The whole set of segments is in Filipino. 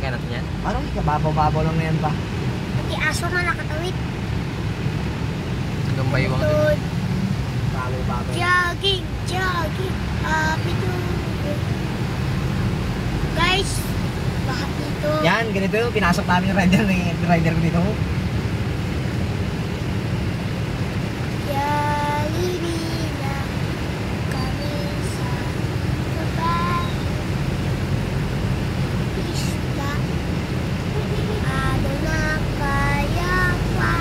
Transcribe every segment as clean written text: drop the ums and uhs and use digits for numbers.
sasakyan natin yan? Parang ikababaw-babaw lang na yan pa. Pati aso nga nakatawid. Hanggang baywang din. Tod. Babaw-babaw. Jogging, jogging. Happy to. Guys, bahat dito. Yan, ganito yung pinasok namin yung rider ko dito. Jollibee na kami sa baba. Isla. Ano na kaya pa?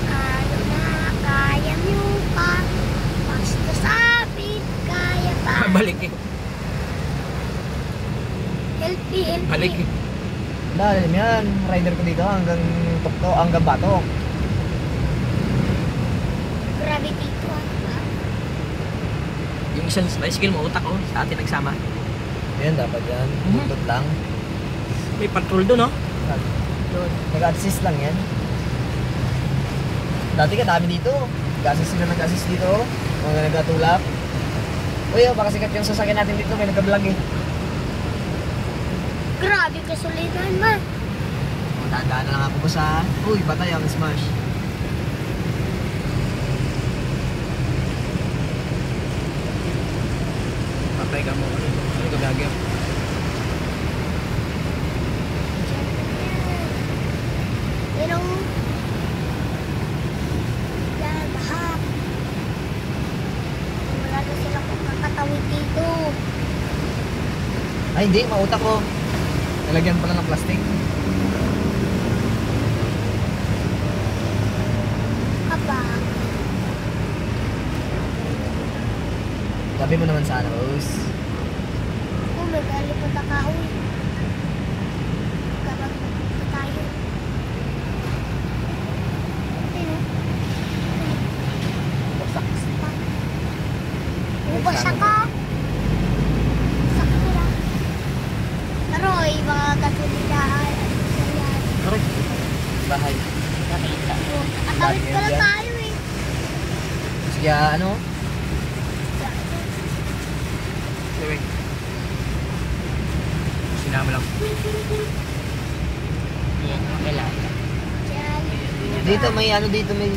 Ano na kaya nyo pa? Basta sabihin kaya pa. Balik eh. Healthy, healthy. Balik eh. Dahil yan, rider ko dito hanggang Tukto, hanggang Batok. Grabe dito ah. Yung isang bicycle mo, utak ko, sa atin nagsama. Yan, dapat yan. Bundot lang. May patrol doon, no? Nag-assist lang yan. Dati ka dami dito. Nag-assist sila nag-assist dito. Mga nagkatulak. Uy, baka sikat yung sasakyan natin dito. May nag-vlog eh. Grabe kasulitan man. Dadaan na lang ako po sa... Uy, batay ang smash. Patay ka mo. Ano ito gagawin? Pero yan, bahat. Wala na sila kung kakatawid dito. Ay, hindi. Mautak ko. Nalagyan pala ng plastic. Aba, Sabi mo naman sana, Rose. kung may galipot na kahoy. Kapag tayo. Ayun. Baksak. Bubasa ka. Sakto lang. Taroy, mga kasulitaan. Ayan. Aray. Bahay. Nakita ko. Atawid ka lang tayo eh. Sige, ano? Anyway. Sinama lang. Yan, okay lang. Diyan. Dito, may ano dito, may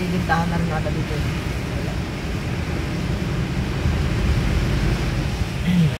lintahan na rin nata dito.